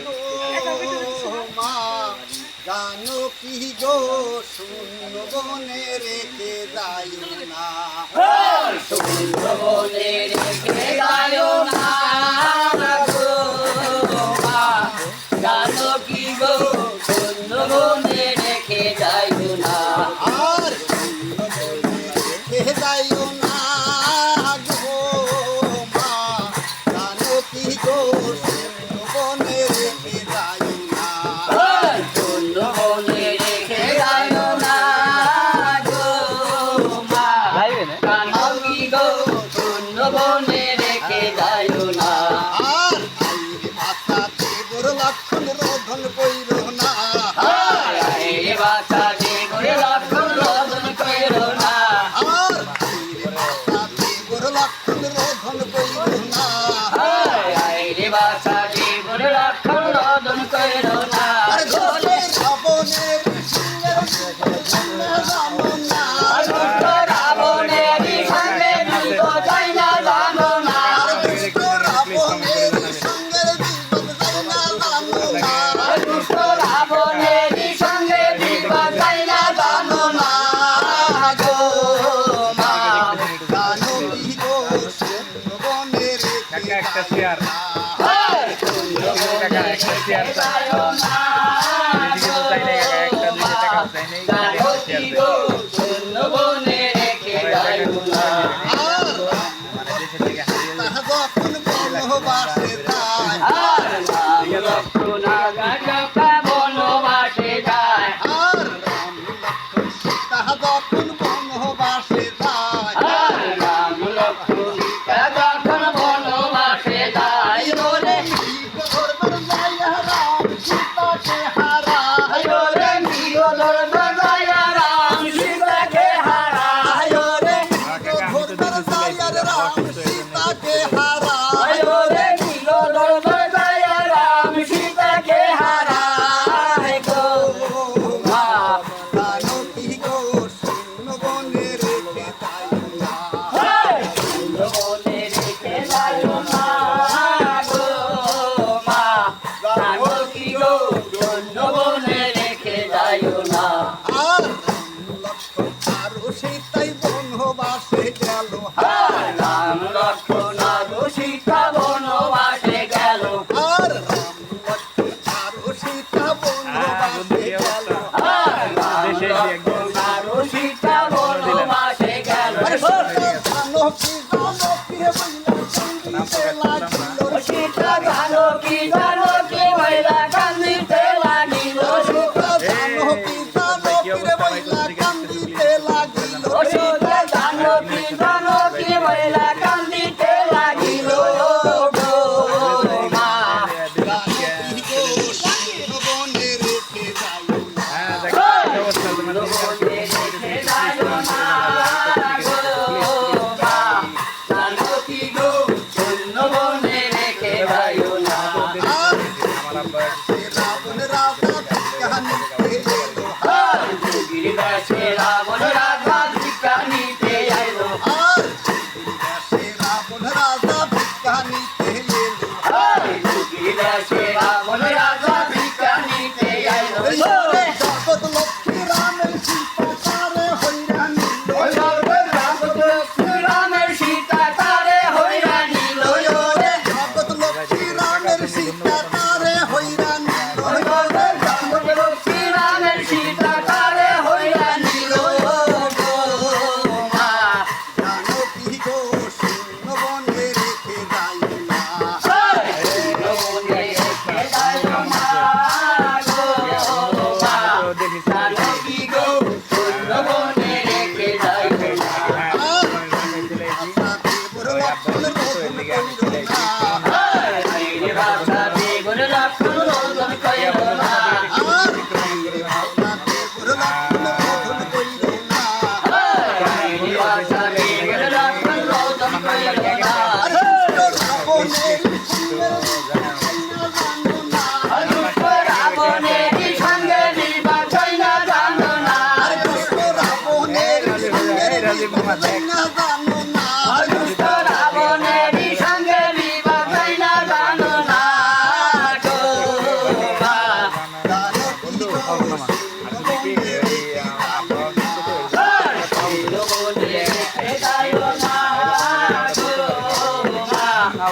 গো মা জানো কি গো শূন্য বনে রেখে যাইও না শূন্য বনে রেখে যাইও না গো মা জানো কি গো শূন্য বনে রেখে যাইও না আর শূন্য বনে রেখে যাইও না গো মা জানো কি গো শূন্য বনে রেখে যাইও না শূন্য বনে রেখে যাইও না গো মা জানো কি গো শূন্য বনে রেখে যাইও না আর আইরে মাথাতে গোর লক্ষণ রোধন কইরো না আরে বাছা যে করে লক্ষণ রোধন কইরো না আর আইরে মাথাতে গোর লক্ষণ রোধন কইরো না আরে বাছা যে করে লক্ষণ রোধন কইরো না আর ঘরে রাবণের সিংহের জানো না দুষ্ট রাবণের সঙ্গে মিলব যাই না জানো না আর দুষ্ট রাবণের সঙ্গে বিপদ যাই না জানো না দুষ্ট রাবণের সঙ্গে বিবাদ যাই না জানো না গো মা জানো কি গো শূন্য বনে রেখে একটা চেয়ার শূন্য বনে রেখে যাইও না গো মা জানো কি গো শূন্য বনে রেখে যাইও না আর তাহা যখন বনবাসে যায় আর রাম লক্ষ্মণ গাজকা বনবাসে যায় আর রাম লক্ষ্মণ সীতা যখন বনবাসে যায় আর রাম লক্ষ্মণ যখন বনবাসে যায় ওরে ধরবার যাইয়া রাম সীতাকে হারায় ওরে মৃগ ধরবে যায় রাম সীতাকে হারায় ওরে ধরবার যাইয়া রাম সীতাকে হারায় ওরে মৃগ ধরবে যায় রাম সীতাকে হারায় গো মা জানো কি গো শূন্য বনে রেখে যাইও না শূন্য বনে রেখে যাইও না গো মা জানো কি গো শূন্য বনে রেখে যাইও না আর লক্ষ্মণ আরো সীতাই বনবাসে গেল আর রাম লক্ষ্মণ সীতা বনবাসে গেল আর রাম লক্ষ্মণ আরো সীতা বনবাসে গেল আর রাম লক্ষ্মণ সীতা বনবাসে গেল আরে জানো কি রে বইলা কান্দিতে লাগিল সীতা জানো কি মহিলা কান্দিতে লাগিল জানো কি রে বইলা কান্দিতে লাগিল সীতা জানো কি মহিলা কান্দিতে লাগিল গো মা বনে রেখে যাইও না শূন্য বনে রেখে যাইও না গো মা জানো কি গো শূন্য বনে রেখে যাইও না আর রাবণ রাজা কাহিনীতে এলো আর যোগীর বেশে রাবণ রাজা ভিক্ষা নিতে আইলো আর রাবণ রাজা কাহিনীতে এলো আর যোগীর বেশে রাবণ রাজা ভিক্ষা নিতে আইলো জগৎ লক্ষ্মী রামের সীতা তারে হইরানি ওই জগৎ রামের সীতা তারে হইরানি লয় রে জগৎ লক্ষ্মী রামের সীতা তারে হইরানি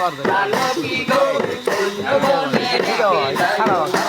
জানো কি গো বনে রেখে